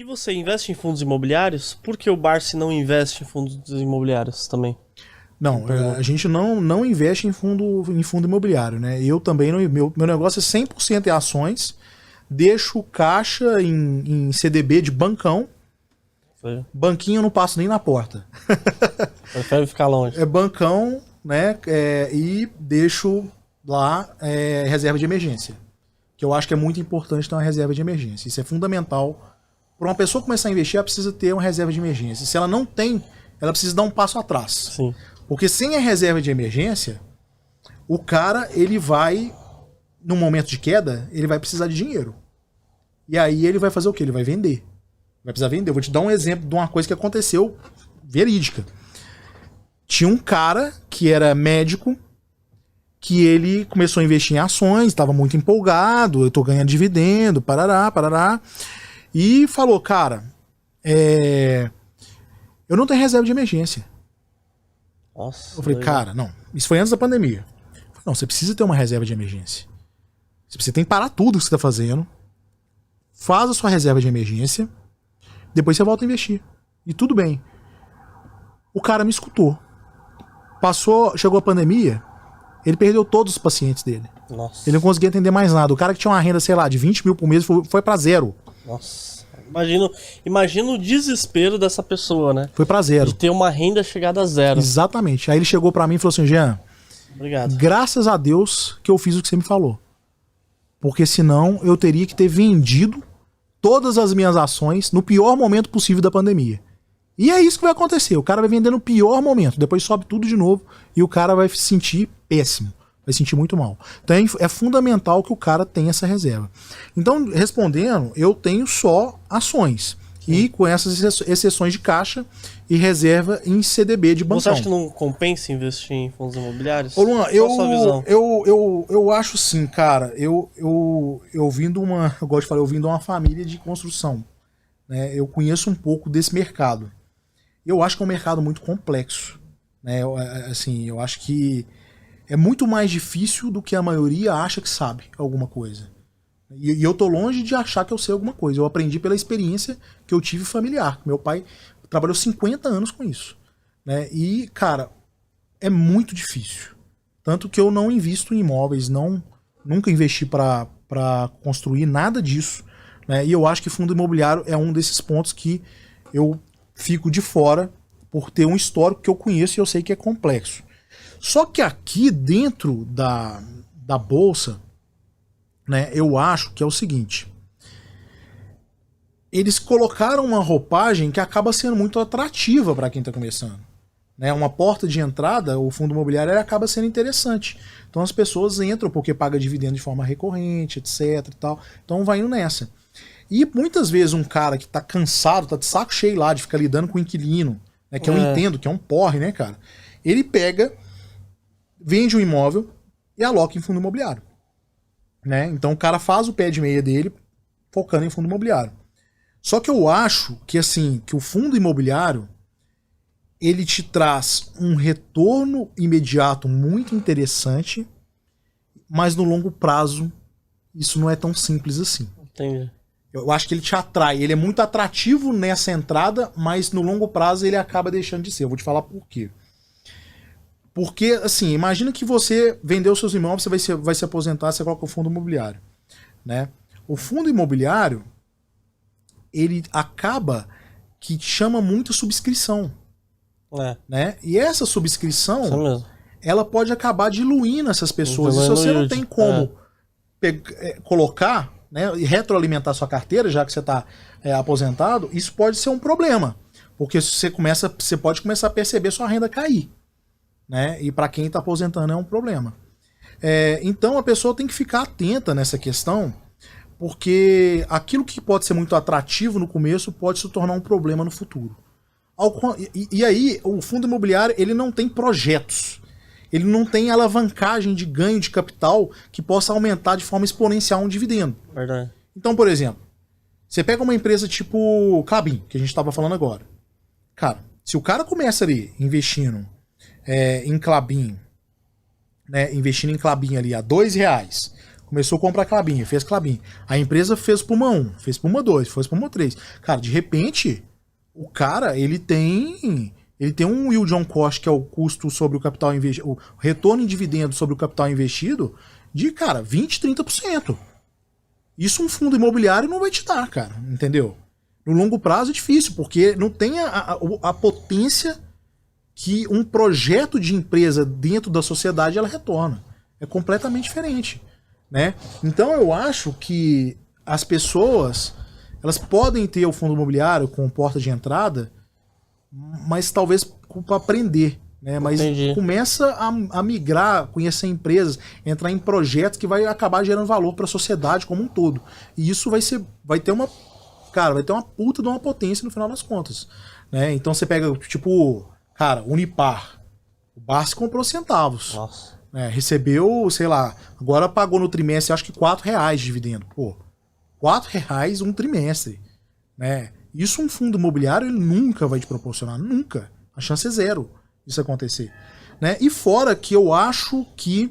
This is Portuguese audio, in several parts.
E você investe em fundos imobiliários? Por que o Barsi não investe em fundos imobiliários também? Não, a gente não investe em fundo imobiliário, né? Eu também não. Meu negócio é 100% em ações. Deixo caixa em CDB de bancão. Foi. Banquinho eu não passo nem na porta. Prefere ficar longe. É bancão, né? E deixo lá reserva de emergência. Que eu acho que é muito importante ter uma reserva de emergência. Isso é fundamental. Para uma pessoa começar a investir, ela precisa ter uma reserva de emergência. Se ela não tem, ela precisa dar um passo atrás. Sim. Porque sem a reserva de emergência, o cara, ele vai, num momento de queda, ele vai precisar de dinheiro. E aí ele vai fazer o quê? Ele vai vender. Vai precisar vender. Eu vou te dar um exemplo de uma coisa que aconteceu verídica. Tinha um cara que era médico, que ele começou a investir em ações, estava muito empolgado, eu tô ganhando dividendo, parará. E falou, cara, eu não tenho reserva de emergência. Nossa. Eu falei, cara, não. Isso foi antes da pandemia. Eu falei, não, você precisa ter uma reserva de emergência. Você tem que parar tudo que você está fazendo. Faz a sua reserva de emergência. Depois você volta a investir. E tudo bem. O cara me escutou. Chegou a pandemia, ele perdeu todos os pacientes dele. Nossa. Ele não conseguia atender mais nada. O cara que tinha uma renda, sei lá, de 20 mil por mês foi pra zero. Nossa. Imagina o desespero dessa pessoa, né? Foi pra zero. De ter uma renda chegada a zero. Exatamente. Aí ele chegou pra mim e falou assim, Jean, Obrigado. graças a Deus que eu fiz o que você me falou. Porque senão eu teria que ter vendido todas as minhas ações no pior momento possível da pandemia. E é isso que vai acontecer. O cara vai vender no pior momento. Depois sobe tudo de novo e o cara vai se sentir péssimo. Vai sentir muito mal. Então é fundamental que o cara tenha essa reserva. Então, respondendo, eu tenho só ações. Sim. E com essas exceções de caixa e reserva em CDB de bancão. Você acha que não compensa investir em fundos imobiliários? Ô Luan, qual a sua visão? Eu acho sim, cara. Eu vim de uma, eu gosto de falar, eu vim de uma família de construção. Né? Eu conheço um pouco desse mercado. Eu acho que é um mercado muito complexo. Né? Eu acho que é muito mais difícil do que a maioria acha que sabe alguma coisa. E eu tô longe de achar que eu sei alguma coisa. Eu aprendi pela experiência que eu tive familiar. Meu pai trabalhou 50 anos com isso. Né? E, cara, é muito difícil. Tanto que eu não invisto em imóveis, nunca investi para construir nada disso. Né? E eu acho que fundo imobiliário é um desses pontos que eu fico de fora por ter um histórico que eu conheço e eu sei que é complexo. Só que aqui dentro da bolsa, né, eu acho que é o seguinte. Eles colocaram uma roupagem que acaba sendo muito atrativa para quem está começando. Né, uma porta de entrada, o fundo imobiliário acaba sendo interessante. Então as pessoas entram porque paga dividendo de forma recorrente, etc. E tal. Então vai indo nessa. E muitas vezes um cara que está cansado, está de saco cheio lá de ficar lidando com o inquilino, né, que eu entendo, que é um porre, né, cara? Ele pega, vende um imóvel e aloca em fundo imobiliário. Né? Então o cara faz o pé de meia dele focando em fundo imobiliário. Só que eu acho que assim, que o fundo imobiliário ele te traz um retorno imediato muito interessante, mas no longo prazo isso não é tão simples assim. Entendi. Eu acho que ele te atrai, ele é muito atrativo nessa entrada, mas no longo prazo ele acaba deixando de ser. Eu vou te falar por quê. Porque, assim, imagina que você vendeu seus imóveis, você vai se aposentar, você coloca o fundo imobiliário. Né? O fundo imobiliário, ele acaba que chama muito subscrição. Né? E essa subscrição, ela pode acabar diluindo essas pessoas. E se você não tem como colocar, né, e retroalimentar sua carteira, já que você está aposentado, isso pode ser um problema. Porque você pode começar a perceber sua renda cair. Né? E para quem está aposentando é um problema. Então a pessoa tem que ficar atenta nessa questão, porque aquilo que pode ser muito atrativo no começo pode se tornar um problema no futuro. E aí o fundo imobiliário ele não tem projetos, ele não tem alavancagem de ganho de capital que possa aumentar de forma exponencial um dividendo. Verdade. Então, por exemplo, você pega uma empresa tipo Klabin, que a gente estava falando agora. Cara, se o cara começa ali investindo em Klabin, né, investindo em Klabin ali a R$2, Começou a comprar Klabin, fez Klabin. A empresa fez Puma 1, fez Puma 2, fez Puma 3. Cara, de repente, o cara, ele tem um yield on cost, que é o custo sobre o capital investido, o retorno em dividendo sobre o capital investido, de, cara, 20%, 30%. Isso um fundo imobiliário não vai te dar, cara, entendeu? No longo prazo é difícil, porque não tem a potência que um projeto de empresa dentro da sociedade ela retorna. É completamente diferente, né? Então eu acho que as pessoas, elas podem ter o fundo imobiliário com porta de entrada, mas talvez para aprender, né? Mas Entendi. começa a migrar, conhecer empresas, entrar em projetos que vai acabar gerando valor para a sociedade como um todo. E isso vai ter uma puta de uma potência no final das contas, né? Então você pega, tipo, cara, Unipar. O Barsi comprou centavos. Nossa. Né? Recebeu, sei lá, agora pagou no trimestre, acho que R$4 de dividendo. Pô, R$4 um trimestre, né? Isso um fundo imobiliário ele nunca vai te proporcionar, nunca. A chance é zero disso acontecer, né? E fora que eu acho que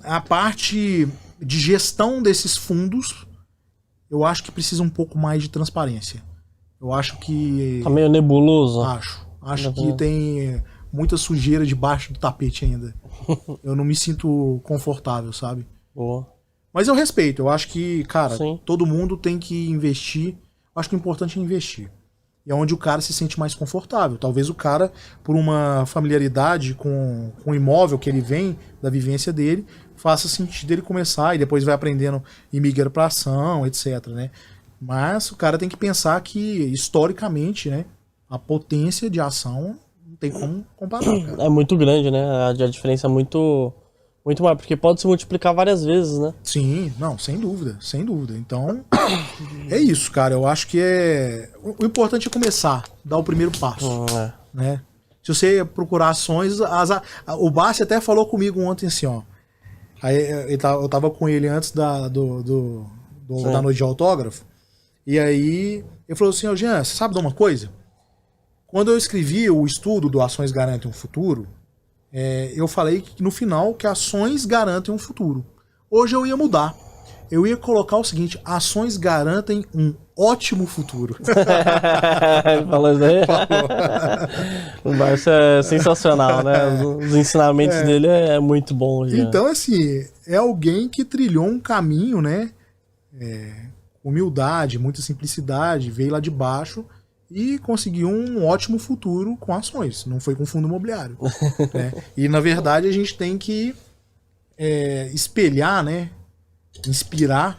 a parte de gestão desses fundos, eu acho que precisa um pouco mais de transparência. Eu acho que... Tá meio nebuloso. Acho que tem muita sujeira debaixo do tapete ainda. Eu não me sinto confortável, sabe? Boa. Mas eu respeito. Eu acho que, cara, Sim. todo mundo tem que investir. Eu acho que o importante é investir. E é onde o cara se sente mais confortável. Talvez o cara, por uma familiaridade com o imóvel que ele vem, da vivência dele, faça sentido ele começar e depois vai aprendendo e migra para ação, etc, né? Mas o cara tem que pensar que, historicamente, né, a potência de ação não tem como comparar, cara. É muito grande, né? A diferença é muito maior, porque pode se multiplicar várias vezes, né? Sim, não, sem dúvida, sem dúvida. Então, é isso, cara. Eu acho que o importante é começar, dar o primeiro passo, né? Se você procurar ações, o Barsi até falou comigo ontem assim, ó. Aí eu tava com ele antes da noite de autógrafo. E aí ele falou assim, ó, Jean, você sabe de uma coisa? Quando eu escrevi o estudo do Ações Garantem um Futuro, eu falei que no final que ações garantem um futuro. Hoje eu ia mudar. Eu ia colocar o seguinte, ações garantem um ótimo futuro. Falou isso aí? O Barsi é sensacional, né? Os ensinamentos dele é muito bom. Já. Então, assim, é alguém que trilhou um caminho, né? Humildade, muita simplicidade, veio lá de baixo e conseguiu um ótimo futuro com ações. Não foi com fundo imobiliário. Né? E, na verdade, a gente tem que espelhar, né? Inspirar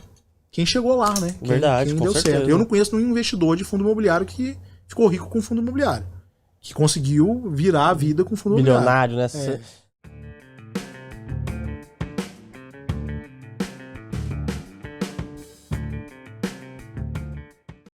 quem chegou lá, né? Verdade, quem com deu certeza. certo. Eu não conheço nenhum investidor de fundo imobiliário que ficou rico com fundo imobiliário. Que conseguiu virar a vida com fundo imobiliário. Milionário, né?